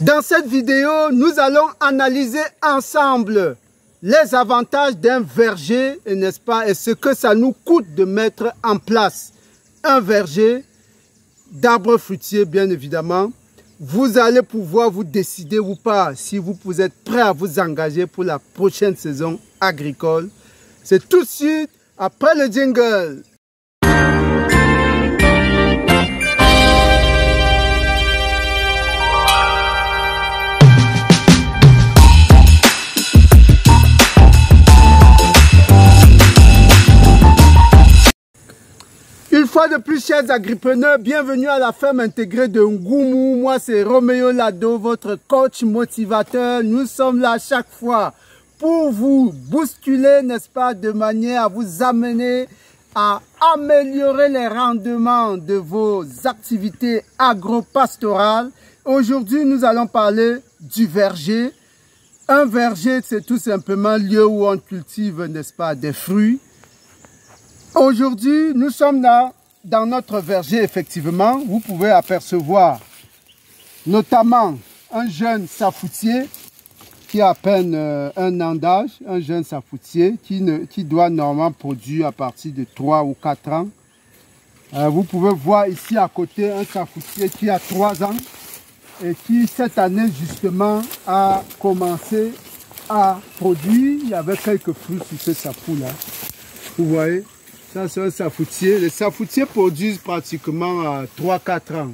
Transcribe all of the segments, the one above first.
Dans cette vidéo, nous allons analyser ensemble les avantages d'un verger, n'est-ce pas, et ce que ça nous coûte de mettre en place un verger d'arbres fruitiers, bien évidemment. Vous allez pouvoir vous décider ou pas si vous êtes prêt à vous engager pour la prochaine saison agricole. C'est tout de suite après le jingle. Une fois de plus, chers agripreneurs, bienvenue à la ferme intégrée de Ngoumou. Moi, c'est Roméo Lado, votre coach motivateur. Nous sommes là chaque fois pour vous bousculer, n'est-ce pas, de manière à vous amener à améliorer les rendements de vos activités agro-pastorales. Aujourd'hui, nous allons parler du verger. Un verger, c'est tout simplement un lieu où on cultive, n'est-ce pas, des fruits. Aujourd'hui, nous sommes là dans notre verger, effectivement. Vous pouvez apercevoir notamment un jeune safoutier qui a à peine un an d'âge, un jeune safoutier qui doit normalement produire à partir de 3 ou 4 ans. Vous pouvez voir ici à côté un safoutier qui a 3 ans et qui cette année justement a commencé à produire. Il y avait quelques fruits sur ce safou-là. Vous voyez? Ça, c'est un safoutier. Les safoutiers produisent pratiquement à 3-4 ans.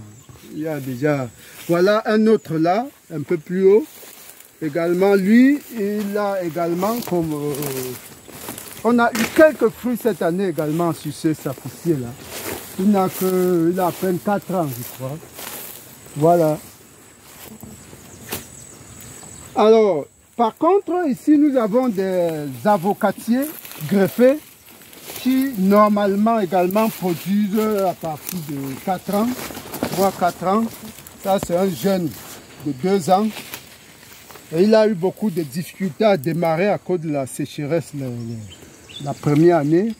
Il y a déjà... Voilà un autre là, un peu plus haut. Également, lui, il a également comme... on a eu quelques fruits cette année également sur ce safoutier-là. Il a à peine 4 ans, je crois. Voilà. Alors, par contre, ici, nous avons des avocatiers greffés qui normalement également produisent à partir de 4 ans, 3-4 ans. Ça c'est un jeune de 2 ans. Et il a eu beaucoup de difficultés à démarrer à cause de la sécheresse la première année.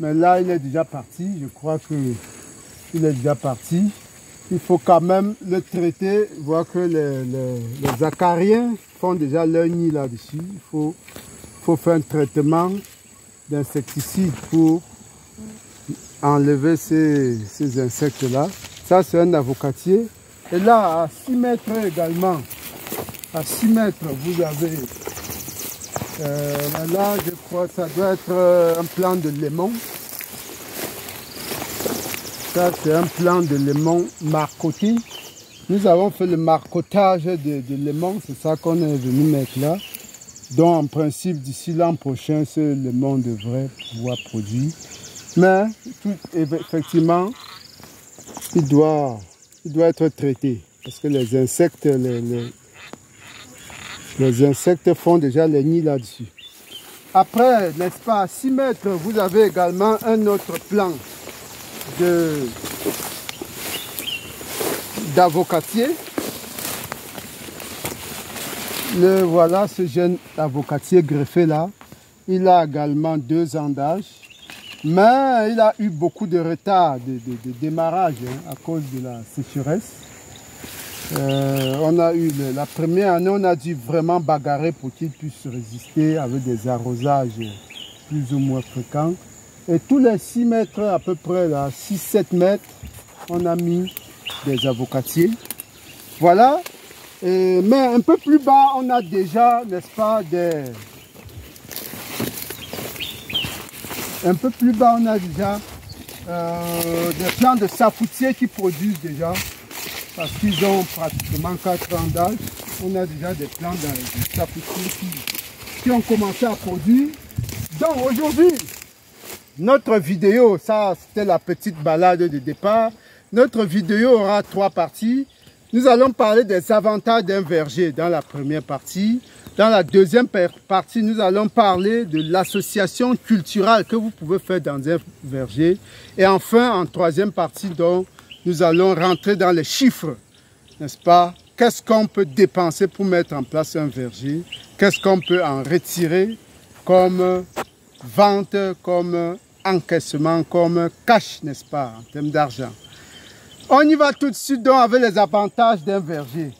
Mais là il est déjà parti, je crois qu'il est déjà parti. Il faut quand même le traiter, voir que les acariens font déjà leur nid là-dessus. Il faut faire un traitement d'insecticides pour enlever ces insectes-là. Ça, c'est un avocatier. Et là, à 6 mètres également, à 6 mètres, vous avez, là, je crois que ça doit être un plant de lemon. Ça, c'est un plant de lemon marcoté. Nous avons fait le marcotage de lemon, c'est ça qu'on est venu mettre là. Donc, en principe, d'ici l'an prochain, ce lemon devrait pouvoir produire. Mais, effectivement, il doit être traité. Parce que les insectes, les insectes font déjà les nids là-dessus. Après, n'est-ce pas, à 6 mètres, vous avez également un autre plant d'avocatier. Voilà ce jeune avocatier greffé là, il a également 2 ans d'âge, mais il a eu beaucoup de retard de démarrage à cause de la sécheresse. On a eu la première année, on a dû vraiment bagarrer pour qu'il puisse résister avec des arrosages plus ou moins fréquents. Et tous les 6 mètres à peu près, 6-7 mètres, on a mis des avocatiers. Voilà. Mais un peu plus bas, on a déjà, n'est-ce pas, un peu plus bas, on a déjà des plants de safoutiers qui produisent déjà, parce qu'ils ont pratiquement 4 ans d'âge. On a déjà des plants de safoutiers qui ont commencé à produire. Donc aujourd'hui, notre vidéo, ça c'était la petite balade de départ. Notre vidéo aura 3 parties. Nous allons parler des avantages d'un verger dans la première partie. Dans la deuxième partie, nous allons parler de l'association culturelle que vous pouvez faire dans un verger. Et enfin, en troisième partie, donc, nous allons rentrer dans les chiffres, n'est-ce pas? Qu'est-ce qu'on peut dépenser pour mettre en place un verger? Qu'est-ce qu'on peut en retirer comme vente, comme encaissement, comme cash, n'est-ce pas, en termes d'argent? On y va tout de suite donc avec les avantages d'un verger.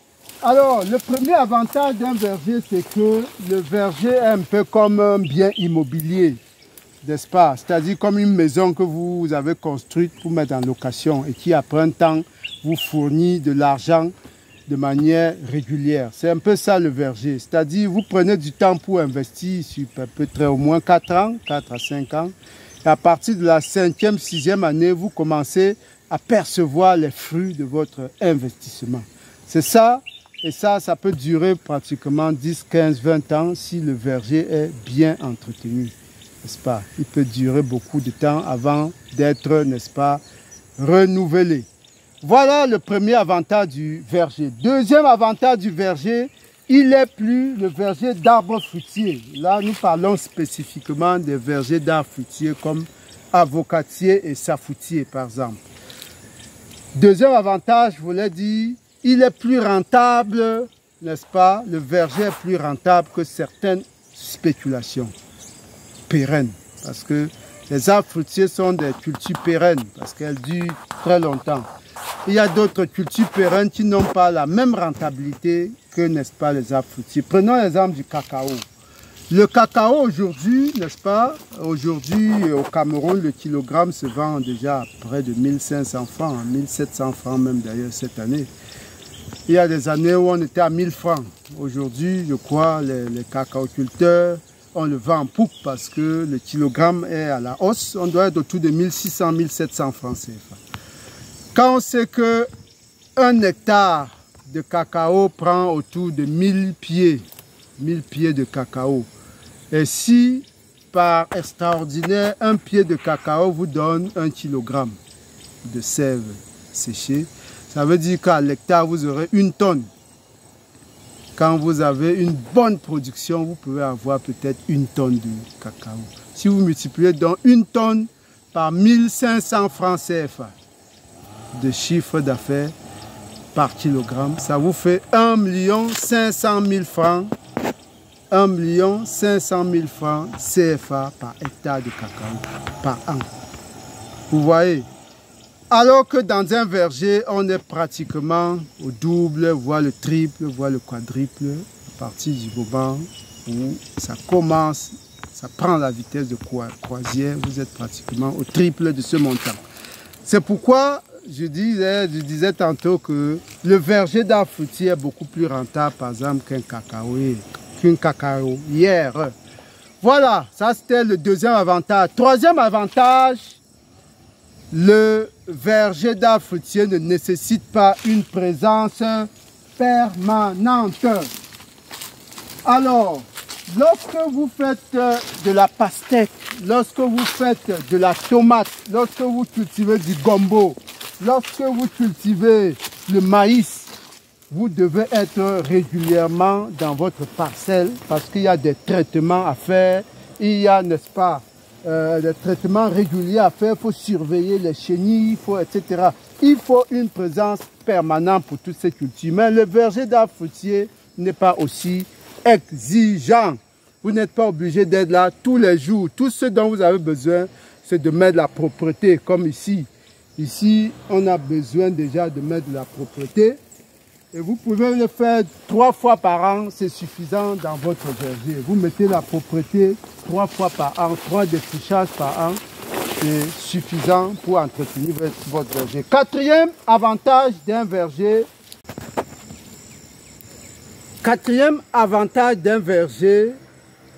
Alors, le premier avantage d'un verger, c'est que le verger est un peu comme un bien immobilier, n'est-ce pas? C'est-à-dire comme une maison que vous avez construite pour mettre en location et qui, après un temps, vous fournit de l'argent de manière régulière. C'est un peu ça le verger. C'est-à-dire, vous prenez du temps pour investir sur peut-être au moins 4 ans, 4 à 5 ans. Et à partir de la 5e, 6e année, vous commencez à percevoir les fruits de votre investissement. C'est ça, et ça peut durer pratiquement 10, 15, 20 ans si le verger est bien entretenu, n'est-ce pas? Il peut durer beaucoup de temps avant d'être, n'est-ce pas, renouvelé. Voilà le premier avantage du verger. Deuxième avantage du verger, il est plus le verger d'arbres fruitiers. Là, nous parlons spécifiquement des vergers d'arbres fruitiers comme avocatiers et safoutiers, par exemple. Deuxième avantage, je voulais dire, il est plus rentable, n'est-ce pas? Le verger est plus rentable que certaines spéculations pérennes. Parce que les arbres fruitiers sont des cultures pérennes, parce qu'elles durent très longtemps. Il y a d'autres cultures pérennes qui n'ont pas la même rentabilité que, n'est-ce pas, les arbres fruitiers. Prenons l'exemple du cacao. Le cacao aujourd'hui, n'est-ce pas, aujourd'hui au Cameroun, le kilogramme se vend déjà à près de 1500 francs, 1700 francs même d'ailleurs cette année. Il y a des années où on était à 1000 francs. Aujourd'hui, je crois, les cacaoculteurs, on le vend en poupe parce que le kilogramme est à la hausse. On doit être autour de 1600, 1700 francs CFA. Quand on sait qu'un hectare de cacao prend autour de 1000 pieds de cacao, et si par extraordinaire, un pied de cacao vous donne 1 kilogramme de sève séchée, ça veut dire qu'à l'hectare, vous aurez 1 tonne. Quand vous avez une bonne production, vous pouvez avoir peut-être 1 tonne de cacao. Si vous multipliez donc 1 tonne par 1500 francs CFA de chiffre d'affaires par kilogramme, ça vous fait 1 500 000 francs, 1 500 000 francs CFA par hectare de cacao par an. Vous voyez? Alors que dans un verger, on est pratiquement au double, voire le triple, voire le quadruple, à partir du moment où ça commence, ça prend la vitesse de croisière, vous êtes pratiquement au triple de ce montant. C'est pourquoi je disais tantôt que le verger d'arbres fruitiers est beaucoup plus rentable, par exemple, qu'une cacaoyère. Voilà, ça c'était le deuxième avantage. Troisième avantage, le verger d'arbres fruitiers ne nécessite pas une présence permanente. Alors, lorsque vous faites de la pastèque, lorsque vous faites de la tomate, lorsque vous cultivez du gombo, lorsque vous cultivez le maïs, vous devez être régulièrement dans votre parcelle parce qu'il y a des traitements à faire, il y a, n'est-ce pas, des traitements réguliers à faire, il faut surveiller les chenilles, etc. Il faut une présence permanente pour toutes ces cultures. Mais le verger d'arbres fruitiers n'est pas aussi exigeant. Vous n'êtes pas obligé d'être là tous les jours. Tout ce dont vous avez besoin, c'est de mettre de la propreté, comme ici. Ici, on a besoin déjà de mettre de la propreté. Et vous pouvez le faire 3 fois par an, c'est suffisant dans votre verger. Vous mettez la propreté 3 fois par an, 3 défrichages par an, c'est suffisant pour entretenir votre verger. Quatrième avantage d'un verger,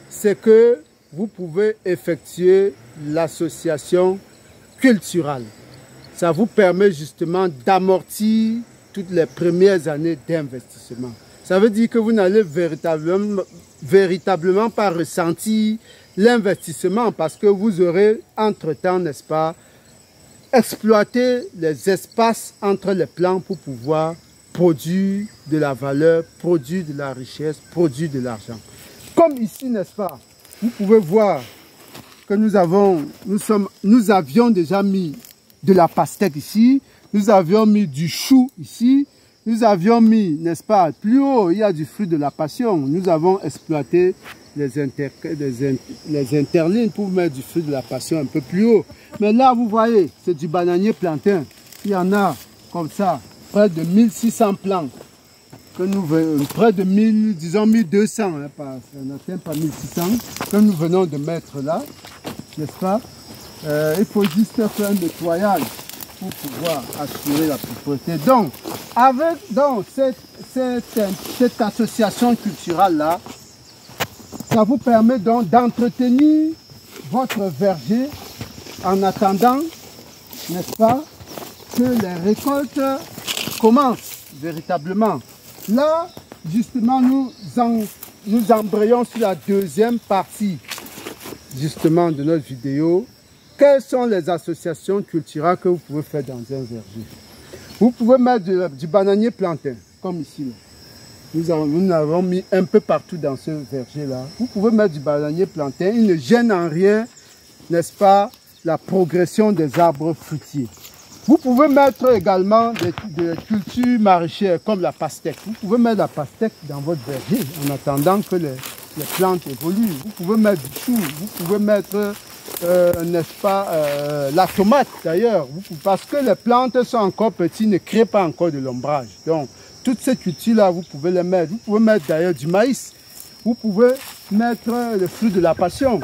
c'est que vous pouvez effectuer l'association culturelle. Ça vous permet justement d'amortir toutes les premières années d'investissement. Ça veut dire que vous n'allez véritablement pas ressentir l'investissement parce que vous aurez entre-temps, n'est-ce pas, exploité les espaces entre les plants pour pouvoir produire de la valeur, produire de la richesse, produire de l'argent. Comme ici, n'est-ce pas, vous pouvez voir que nous avions déjà mis de la pastèque ici, nous avions mis du chou ici, nous avions mis, n'est-ce pas, plus haut, il y a du fruit de la passion. Nous avons exploité les interlignes pour mettre du fruit de la passion un peu plus haut. Mais là, vous voyez, c'est du bananier plantain. Il y en a comme ça, près de 1600 plants. que nous venons, près de 1000, disons 1200, hein, ça n'atteint pas 1600, que nous venons de mettre là, n'est-ce pas? Il faut juste faire un nettoyage pour pouvoir assurer la propreté. Donc, avec cette association culturelle-là, ça vous permet donc d'entretenir votre verger en attendant, n'est-ce pas, que les récoltes commencent véritablement. Là, justement, nous embrayons sur la deuxième partie, justement, de notre vidéo. Quelles sont les associations culturelles que vous pouvez faire dans un verger? Vous pouvez mettre du bananier plantain, comme ici. Là. Nous l'avons mis un peu partout dans ce verger-là. Vous pouvez mettre du bananier plantain. Il ne gêne en rien, n'est-ce pas, la progression des arbres fruitiers. Vous pouvez mettre également des cultures maraîchères comme la pastèque. Vous pouvez mettre la pastèque dans votre verger en attendant que les plantes évoluent. Vous pouvez mettre du chou, vous pouvez mettre, n'est-ce pas, la tomate d'ailleurs. Parce que les plantes sont encore petites, ne créent pas encore de l'ombrage. Donc, toutes ces cultures-là, vous pouvez les mettre. Vous pouvez mettre d'ailleurs du maïs. Vous pouvez mettre le fruit de la passion.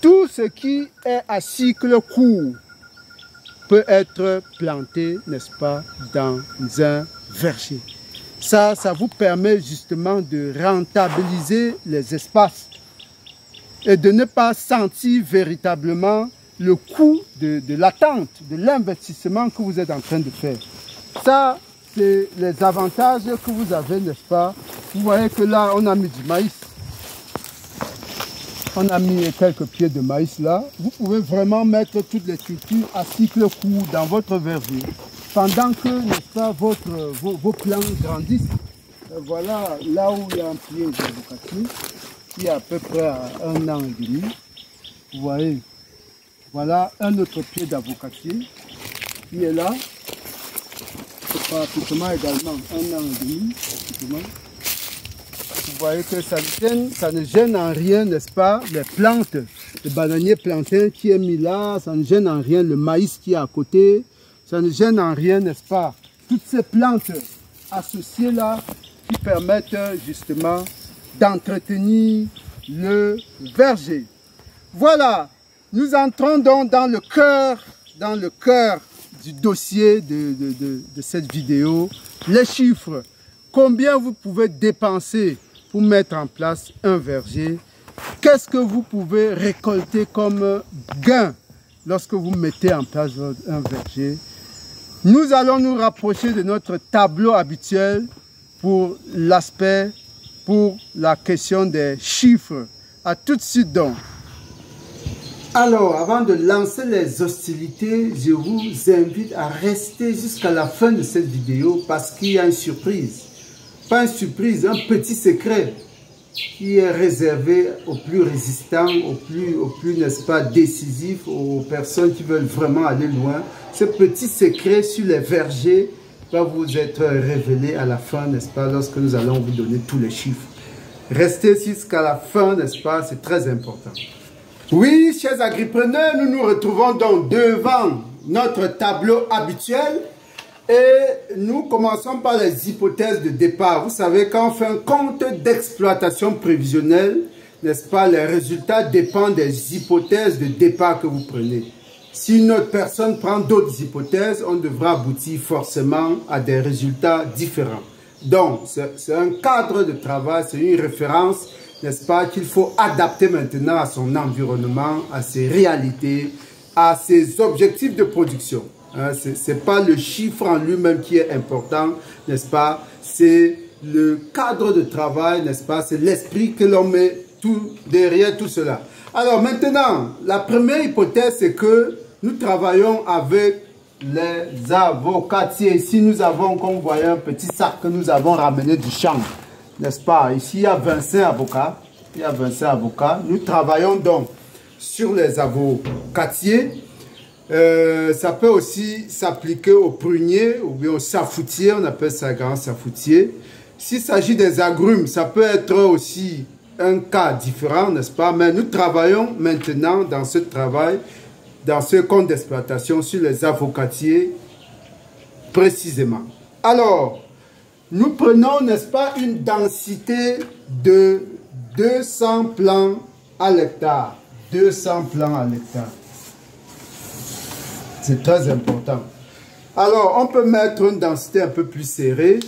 Tout ce qui est à cycle court peut être planté, n'est-ce pas, dans un verger. Ça vous permet justement de rentabiliser les espaces et de ne pas sentir véritablement le coût de l'attente, de l'investissement que vous êtes en train de faire. Ça, c'est les avantages que vous avez, n'est-ce pas? Vous voyez que là, on a mis du maïs. On a mis quelques pieds de maïs là. Vous pouvez vraiment mettre toutes les cultures à cycle court dans votre verger. Pendant que, n'est-ce pas, vos plants grandissent. Voilà là où il y a un pied d'avocatier, qui est à peu près à 1 an et demi. Vous voyez, voilà un autre pied d'avocatier qui est là. C'est pratiquement également 1 an et demi. Vous voyez que ça ne gêne en rien, n'est-ce pas, les plantes, le bananier plantain qui est mis là, ça ne gêne en rien le maïs qui est à côté, ça ne gêne en rien, n'est-ce pas, toutes ces plantes associées là qui permettent justement d'entretenir le verger. Voilà, nous entrons donc dans le cœur du dossier de cette vidéo, les chiffres. Combien vous pouvez dépenser pour mettre en place un verger? Qu'est-ce que vous pouvez récolter comme gain lorsque vous mettez en place un verger? Nous allons nous rapprocher de notre tableau habituel pour l'aspect, pour la question des chiffres. À tout de suite donc. Alors, avant de lancer les hostilités, je vous invite à rester jusqu'à la fin de cette vidéo parce qu'il y a une surprise. Pas une surprise, un petit secret qui est réservé aux plus résistants, aux plus n'est-ce pas, décisifs, aux personnes qui veulent vraiment aller loin. Ce petit secret sur les vergers va vous être révélé à la fin, n'est-ce pas, lorsque nous allons vous donner tous les chiffres. Restez jusqu'à la fin, n'est-ce pas, c'est très important. Oui, chers agripreneurs, nous nous retrouvons donc devant notre tableau habituel. Et nous commençons par les hypothèses de départ. Vous savez, quand on fait un compte d'exploitation prévisionnelle, n'est-ce pas, les résultats dépendent des hypothèses de départ que vous prenez. Si une autre personne prend d'autres hypothèses, on devra aboutir forcément à des résultats différents. Donc, c'est un cadre de travail, c'est une référence, n'est-ce pas, qu'il faut adapter maintenant à son environnement, à ses réalités, à ses objectifs de production. Hein, ce n'est pas le chiffre en lui-même qui est important, n'est-ce pas? C'est le cadre de travail, n'est-ce pas? C'est l'esprit que l'on met derrière tout cela. Alors maintenant, la première hypothèse, c'est que nous travaillons avec les avocatiers. Ici, nous avons, comme vous voyez, un petit sac que nous avons ramené du champ, n'est-ce pas? Ici, il y a 25 avocats. Il y a 25 avocats. Nous travaillons donc sur les avocatiers. Ça peut aussi s'appliquer aux pruniers ou bien aux safoutiers, on appelle ça grand safoutier. S'il s'agit des agrumes, ça peut être aussi un cas différent, n'est-ce pas? Mais nous travaillons maintenant dans ce travail, dans ce compte d'exploitation sur les avocatiers précisément. Alors, nous prenons, n'est-ce pas, une densité de 200 plants à l'hectare. 200 plants à l'hectare. C'est très important. Alors, on peut mettre une densité un peu plus serrée,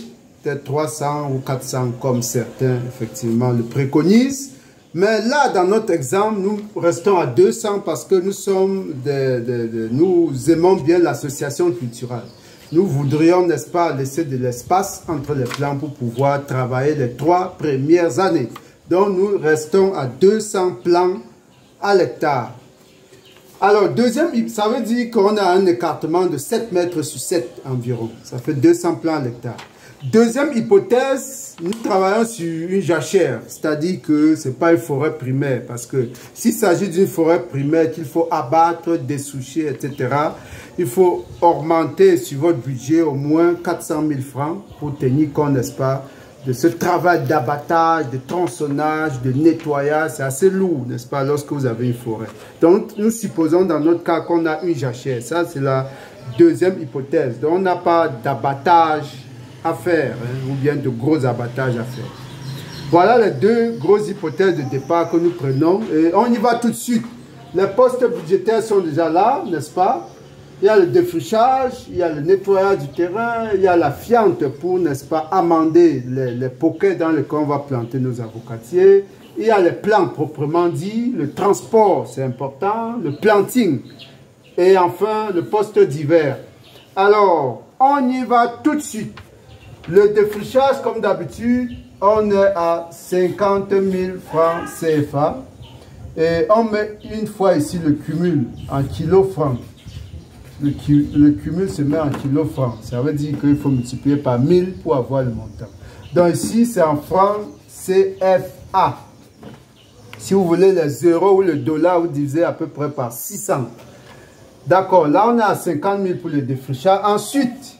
peut-être 300 ou 400 comme certains, effectivement, le préconisent. Mais là, dans notre exemple, nous restons à 200 parce que nous sommes nous aimons bien l'association culturelle. Nous voudrions, n'est-ce pas, laisser de l'espace entre les plants pour pouvoir travailler les 3 premières années. Donc, nous restons à 200 plants à l'hectare. Alors, deuxième, ça veut dire qu'on a un écartement de 7 mètres sur 7 environ. Ça fait 200 plants à l'hectare. Deuxième hypothèse, nous travaillons sur une jachère, c'est-à-dire que ce n'est pas une forêt primaire, parce que s'il s'agit d'une forêt primaire qu'il faut abattre, dessoucher, etc., il faut augmenter sur votre budget au moins 400 000 francs pour tenir compte, n'est-ce pas, de ce travail d'abattage, de tronçonnage, de nettoyage. C'est assez lourd, n'est-ce pas, lorsque vous avez une forêt. Donc, nous supposons dans notre cas qu'on a une jachère. Ça, c'est la deuxième hypothèse. Donc, on n'a pas d'abattage à faire, hein, ou bien de gros abattages à faire. Voilà les 2 grosses hypothèses de départ que nous prenons. Et on y va tout de suite. Les postes budgétaires sont déjà là, n'est-ce pas? Il y a le défrichage, il y a le nettoyage du terrain, il y a la fiente pour, n'est-ce pas, amender les poquets dans lesquels on va planter nos avocatiers. Il y a les plants proprement dit, le transport, c'est important, le planting. Et enfin, le poste d'hiver. Alors, on y va tout de suite. Le défrichage, comme d'habitude, on est à 50 000 francs CFA. Et on met une fois ici le cumul en kilo francs. Le cumul se met en kilo francs. Ça veut dire qu'il faut multiplier par 1000 pour avoir le montant. Donc ici, c'est en francs CFA. Si vous voulez les euros ou le dollar, vous divisez à peu près par 600. D'accord, là on est à 50 000 pour le défrichage. Ensuite,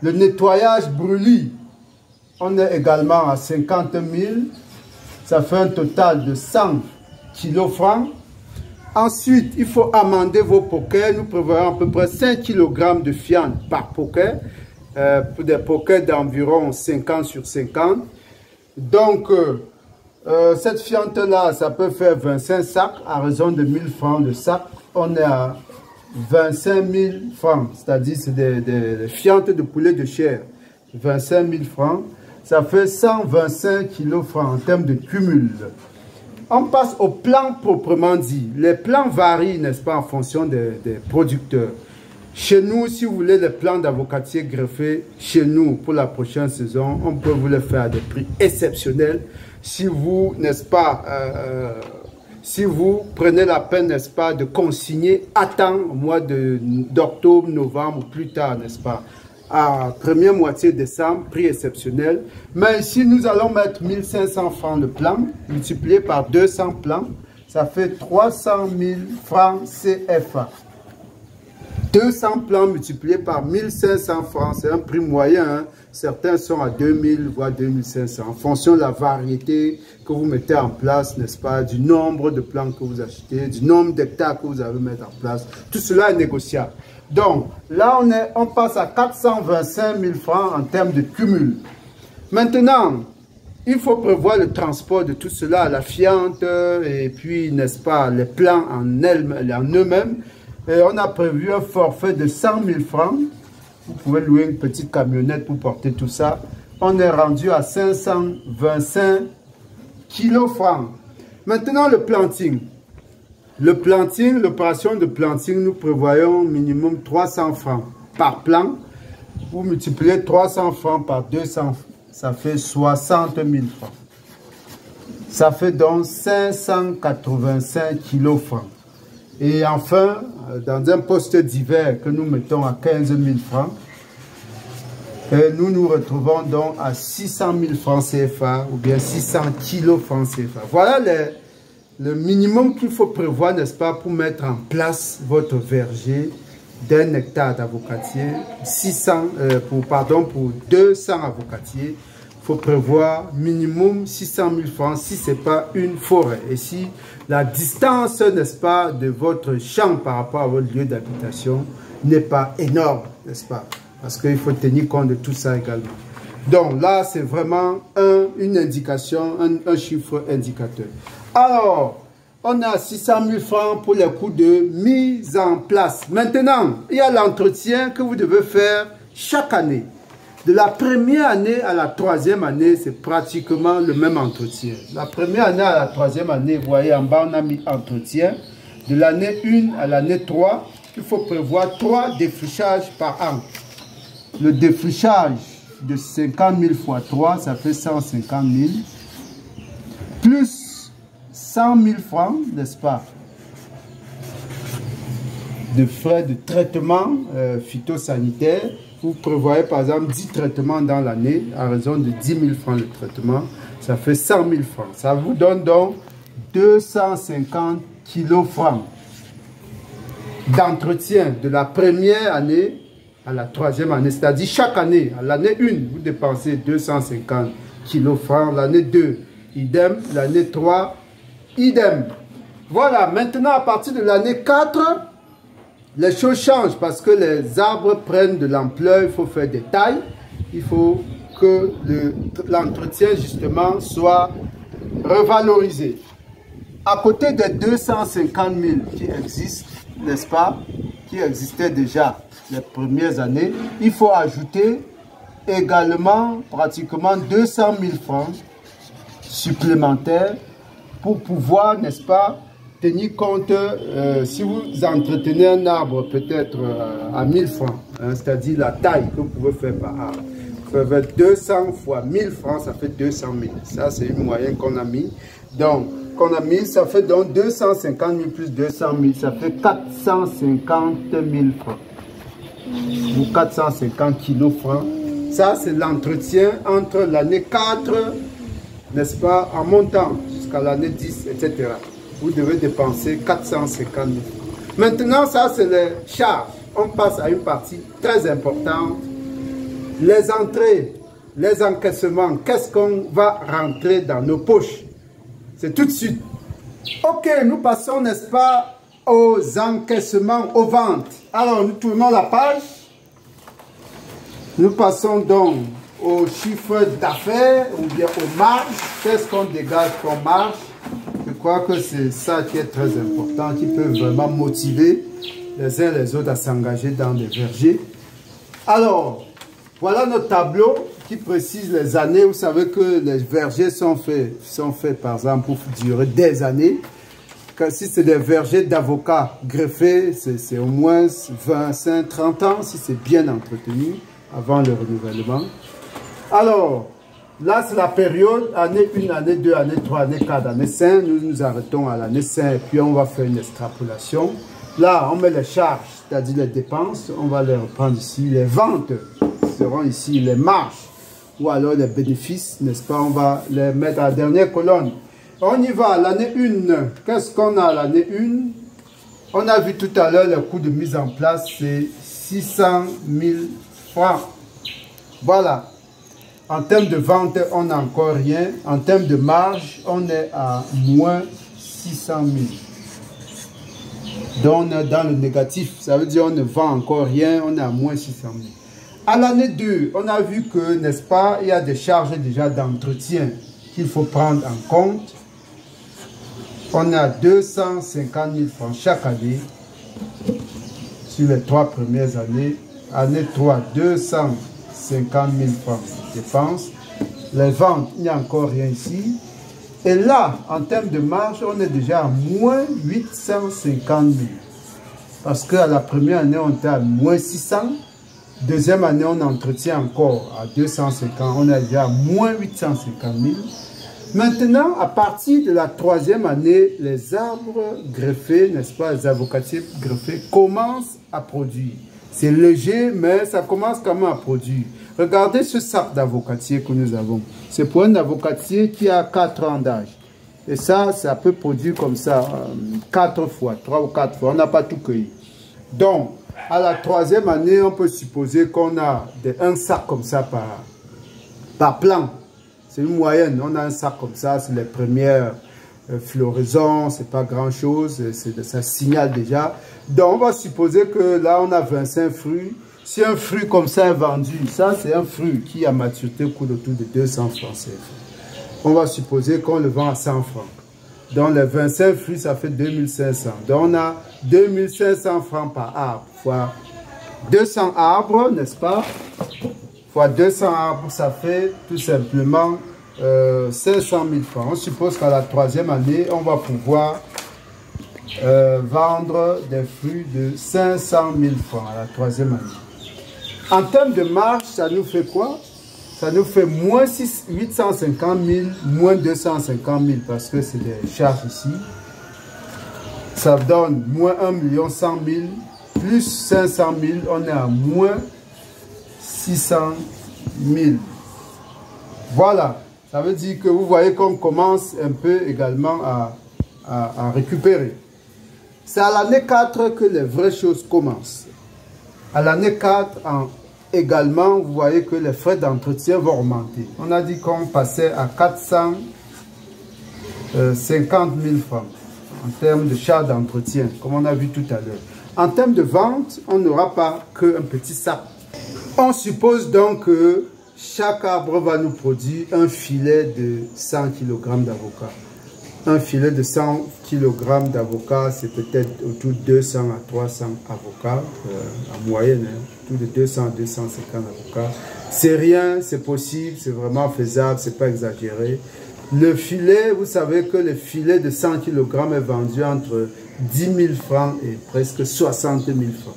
le nettoyage brûlis, on est également à 50 000. Ça fait un total de 100 kg francs. Ensuite, il faut amender vos poquets. Nous prévoyons à peu près 5 kg de fiente par poquet. Pour des poquets d'environ 50 sur 50. Donc, cette fiente-là, ça peut faire 25 sacs à raison de 1000 francs de sac. On est à 25 000 francs, c'est-à-dire c'est des fientes de poulet de chair. 25 000 francs, ça fait 125 kg francs en termes de cumul. On passe au plan proprement dit. Les plans varient, n'est-ce pas, en fonction des producteurs. Chez nous, si vous voulez les plants d'avocatier greffés, chez nous, pour la prochaine saison, on peut vous les faire à des prix exceptionnels. Si vous, n'est-ce pas, si vous prenez la peine, n'est-ce pas, de consigner à temps, au mois d'octobre, novembre ou plus tard, n'est-ce pas, à première moitié décembre, prix exceptionnel. Mais ici, nous allons mettre 1500 francs le plan, multiplié par 200 plans, ça fait 300 000 francs CFA. 200 plans multipliés par 1500 francs, c'est un prix moyen. Hein. Certains sont à 2000 voire 2500 en fonction de la variété que vous mettez en place, n'est-ce pas, du nombre de plants que vous achetez, du nombre d'hectares que vous avez mettre en place. Tout cela est négociable. Donc là, on passe à 425 000 francs en termes de cumul. Maintenant, il faut prévoir le transport de tout cela, la fiente et puis, n'est-ce pas, les plants en eux-mêmes. Et on a prévu un forfait de 100 000 francs. Vous pouvez louer une petite camionnette pour porter tout ça. On est rendu à 525 kg francs. Maintenant, le planting. Le planting, l'opération de planting, nous prévoyons minimum 300 francs par plan. Vous multipliez 300 francs par 200, ça fait 60 000 francs. Ça fait donc 585 kg francs. Et enfin, dans un poste d'hiver que nous mettons à 15 000 francs, nous nous retrouvons donc à 600 000 francs CFA ou bien 600 kg francs CFA. Voilà le minimum qu'il faut prévoir, n'est-ce pas, pour mettre en place votre verger d'un hectare d'avocatier, pour 200 avocatiers. Il faut prévoir minimum 600 000 francs si ce n'est pas une forêt. Et si la distance, n'est-ce pas, de votre champ par rapport à votre lieu d'habitation n'est pas énorme, n'est-ce pas? Parce qu'il faut tenir compte de tout ça également. Donc là, c'est vraiment une indication, un chiffre indicateur. Alors, on a 600 000 francs pour les coûts de mise en place. Maintenant, il y a l'entretien que vous devez faire chaque année. De la première année à la troisième année, c'est pratiquement le même entretien. La première année à la troisième année, vous voyez en bas, on a mis entretien. De l'année 1 à l'année 3, il faut prévoir 3 défrichages par an. Le défrichage de 50 000 fois 3, ça fait 150 000. Plus 100 000 francs, n'est-ce pas, de frais de traitement phytosanitaire. Vous prévoyez par exemple 10 traitements dans l'année, à raison de 10 000 francs le traitement, ça fait 100 000 francs. Ça vous donne donc 250 kilos francs d'entretien de la première année à la troisième année. C'est-à-dire chaque année, à l'année 1, vous dépensez 250 kilos francs, l'année 2, idem, l'année 3, idem. Voilà, maintenant à partir de l'année 4, les choses changent parce que les arbres prennent de l'ampleur, il faut faire des tailles, il faut que l'entretien justement soit revalorisé. À côté des 250 000 qui existent, n'est-ce pas, qui existaient déjà les premières années, il faut ajouter également pratiquement 200 000 francs supplémentaires pour pouvoir, n'est-ce pas, tenir compte, si vous entretenez un arbre peut-être à 1000 francs, hein, c'est-à-dire la taille que vous pouvez faire par arbre. 200 fois 1000 francs, ça fait 200 000. Ça, c'est une moyenne qu'on a mis. Donc, ça fait donc 250 000 plus 200 000, ça fait 450 000 francs. Ou 450 kilos francs. Ça, c'est l'entretien entre l'année 4, n'est-ce pas, en montant jusqu'à l'année 10, etc. Vous devez dépenser 450 000 francs. Maintenant, ça, c'est les charges. On passe à une partie très importante. Les entrées, les encaissements. Qu'est-ce qu'on va rentrer dans nos poches? C'est tout de suite. Ok, nous passons, n'est-ce pas, aux encaissements, aux ventes. Alors, nous tournons la page. Nous passons donc aux chiffres d'affaires ou bien aux marges. Qu'est-ce qu'on dégage comme marge? Je crois que c'est ça qui est très important, qui peut vraiment motiver les uns les autres à s'engager dans des vergers. Alors, voilà notre tableau qui précise les années. Vous savez que les vergers sont faits par exemple pour durer des années. Si c'est des vergers d'avocats greffés, c'est au moins 25, 30 ans si c'est bien entretenu avant le renouvellement. Alors, là c'est la période, année 1, année 2, année 3, année 4, année 5. Nous nous arrêtons à l'année 5 et puis on va faire une extrapolation. Là, on met les charges, c'est-à-dire les dépenses. On va les reprendre ici. Les ventes seront ici, les marges ou alors les bénéfices, n'est-ce pas? On va les mettre à la dernière colonne. On y va, l'année 1. Qu'est-ce qu'on a à l'année 1? On a vu tout à l'heure le coût de mise en place, c'est 600 000 francs. Voilà. En termes de vente, on n'a encore rien. En termes de marge, on est à moins 600 000. Donc, on est dans le négatif. Ça veut dire qu'on ne vend encore rien. On est à moins 600 000. À l'année 2, on a vu que, n'est-ce pas, il y a des charges déjà d'entretien qu'il faut prendre en compte. On a 250 000 francs chaque année sur les 3 premières années. Année 3, 250 000 francs de dépenses. Les ventes, il n'y a encore rien ici. Et là, en termes de marge, on est déjà à moins 850 000. Parce qu'à la première année, on était à moins 600. Deuxième année, on entretient encore à 250. On est déjà à moins 850 000. Maintenant, à partir de la 3e année, les arbres greffés, n'est-ce pas, les avocatiers greffés, commencent à produire. C'est léger, mais ça commence quand même à produire. Regardez ce sac d'avocatier que nous avons. C'est pour un avocatier qui a 4 ans d'âge. Et ça peut produire comme ça, 4 fois, 3 ou 4 fois. On n'a pas tout cueilli. Donc, à la 3e année, on peut supposer qu'on a un sac comme ça par plan. C'est une moyenne. On a un sac comme ça, c'est les premières floraisons, c'est pas grand chose, ça signale déjà. Donc on va supposer que là on a 25 fruits, Si un fruit comme ça est vendu, ça c'est un fruit qui a maturité coûte autour de 200 francs CFA. On va supposer qu'on le vend à 100 francs. Donc les 25 fruits, ça fait 2500. Donc on a 2500 francs par arbre, fois 200 arbres, n'est-ce pas? Fois 200 arbres, ça fait tout simplement 500 000 francs. On suppose qu'à la 3e année, on va pouvoir vendre des fruits de 500 000 francs à la 3e année. En termes de marge, ça nous fait quoi? Ça nous fait moins 850 000, moins 250 000 parce que c'est des charges ici. Ça donne moins 1 100 000, plus 500 000, on est à moins 600 000. Voilà, ça veut dire que vous voyez qu'on commence un peu également à récupérer. C'est à l'année 4 que les vraies choses commencent. À l'année 4, également, vous voyez que les frais d'entretien vont augmenter. On a dit qu'on passait à 450 000 francs en termes de charges d'entretien, comme on a vu tout à l'heure. En termes de vente, on n'aura pas qu'un petit sac. On suppose donc que chaque arbre va nous produire un filet de 100 kg d'avocat. Un filet de 100 kg d'avocat, c'est peut-être autour de 200 à 300 avocats, en moyenne, hein, autour de 200 à 250 avocats. C'est rien, c'est possible, c'est vraiment faisable, c'est pas exagéré. Le filet, vous savez que le filet de 100 kg est vendu entre 10 000 francs et presque 60 000 francs.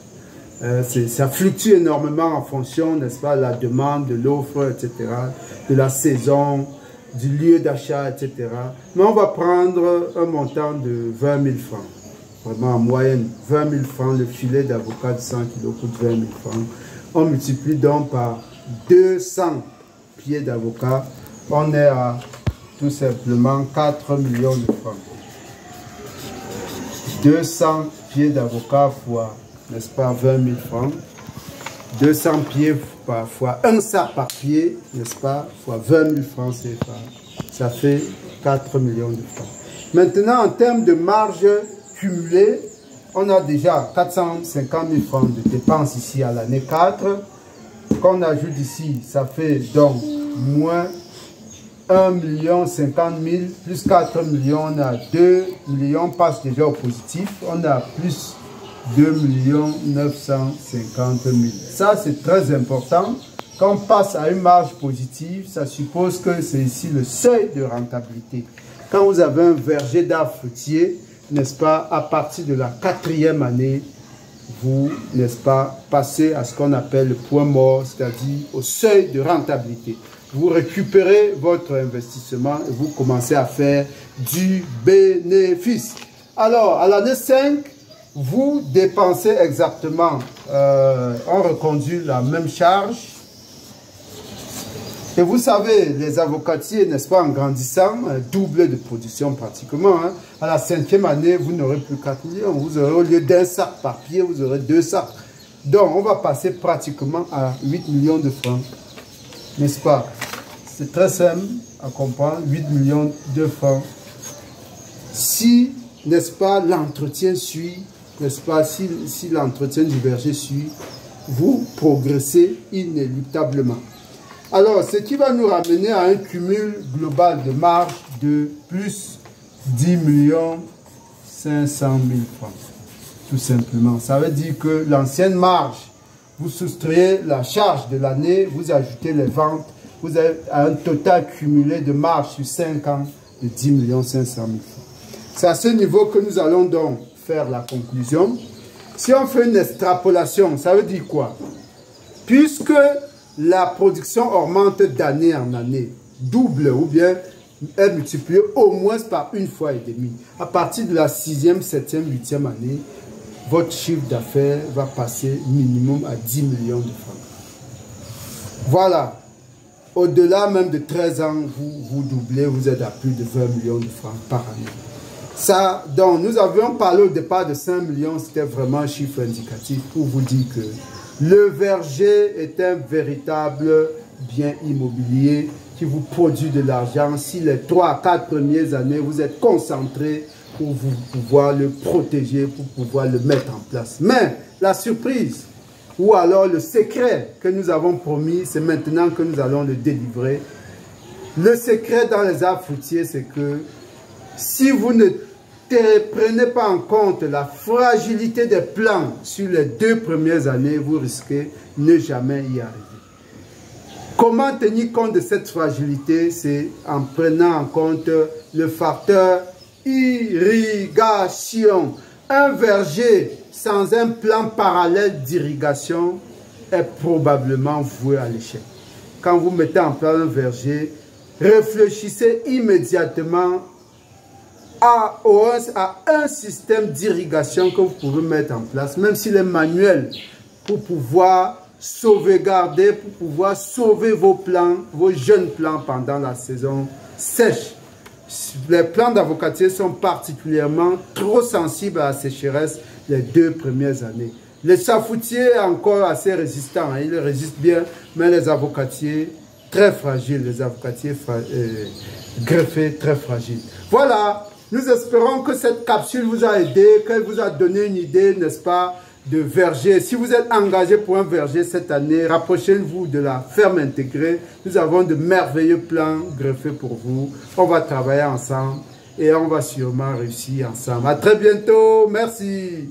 Ça fluctue énormément en fonction, n'est-ce pas, de la demande, de l'offre, etc., de la saison, du lieu d'achat, etc. Mais on va prendre un montant de 20 000 francs. Vraiment en moyenne, 20 000 francs, le filet d'avocat de 100 kg coûte 20 000 francs. On multiplie donc par 200 pieds d'avocat. On est à tout simplement 4 millions de francs. 200 pieds d'avocat fois, n'est-ce pas, 20 000 francs. 200 pieds fois un sac par pied, n'est-ce pas, fois 20 000 francs CFA. Ça fait 4 millions de francs. Maintenant, en termes de marge cumulée, on a déjà 450 000 francs de dépenses ici à l'année 4. Qu'on ajoute ici, ça fait donc moins 1 50 000 plus 4 millions, on a 2 millions, passe déjà au positif, on a plus 2 950 000. Ça, c'est très important. Quand on passe à une marge positive, ça suppose que c'est ici le seuil de rentabilité. Quand vous avez un verger d'arbres fruitiers, n'est-ce pas, à partir de la 4e année, vous, n'est-ce pas, passez à ce qu'on appelle le point mort, c'est-à-dire au seuil de rentabilité. Vous récupérez votre investissement et vous commencez à faire du bénéfice. Alors, à l'année 5, vous dépensez exactement, on reconduit la même charge. Et vous savez, les avocatiers, n'est-ce pas, en grandissant, double de production pratiquement. Hein. À la 5e année, vous n'aurez plus 4 millions. Vous aurez, au lieu d'un sac par pied, vous aurez 2 sacs. Donc, on va passer pratiquement à 8 millions de francs. N'est-ce pas? C'est très simple à comprendre, 8 millions de francs. Si, n'est-ce pas, l'entretien suit, n'est-ce pas, si l'entretien du verger suit, vous progressez inéluctablement. Alors, ce qui va nous ramener à un cumul global de marge de plus 10 500 000 francs. Tout simplement. Ça veut dire que l'ancienne marge, vous soustrayez la charge de l'année, vous ajoutez les ventes, vous avez un total cumulé de marge sur 5 ans de 10 500 000 francs. C'est à ce niveau que nous allons donc faire la conclusion. Si on fait une extrapolation, ça veut dire quoi? Puisque la production augmente d'année en année, double ou bien est multipliée au moins par 1,5 fois. À partir de la 6e, 7e, 8e année, votre chiffre d'affaires va passer minimum à 10 millions de francs. Voilà. Au-delà même de 13 ans, vous doublez, vous êtes à plus de 20 millions de francs par année. Ça, donc, nous avions parlé au départ de 5 millions, c'était vraiment un chiffre indicatif pour vous dire que le verger est un véritable bien immobilier qui vous produit de l'argent. Si les 3 à 4 premières années, vous êtes concentré pour vous pouvoir le protéger, pour pouvoir le mettre en place. Mais la surprise, ou alors le secret que nous avons promis, c'est maintenant que nous allons le délivrer. Le secret dans les arbres fruitiers, c'est que si vous ne prenez pas en compte la fragilité des plants sur les 2 premières années, vous risquez de ne jamais y arriver. Comment tenir compte de cette fragilité? C'est en prenant en compte le facteur irrigation. Un verger sans un plan parallèle d'irrigation est probablement voué à l'échec. Quand vous mettez en place un verger, réfléchissez immédiatement à un système d'irrigation que vous pouvez mettre en place, même s'il est manuel, pour pouvoir sauvegarder, pour pouvoir sauver vos plants, vos jeunes plants pendant la saison sèche. Les plants d'avocatier sont particulièrement trop sensibles à la sécheresse les 2 premières années. Les safoutiers sont encore assez résistants, hein, ils résistent bien, mais les avocatiers très fragiles, les avocatiers greffés très fragiles. Voilà, nous espérons que cette capsule vous a aidé, qu'elle vous a donné une idée, n'est-ce pas, de verger. Si vous êtes engagé pour un verger cette année, rapprochez-vous de la ferme intégrée. Nous avons de merveilleux plans greffés pour vous. On va travailler ensemble et on va sûrement réussir ensemble. À très bientôt. Merci.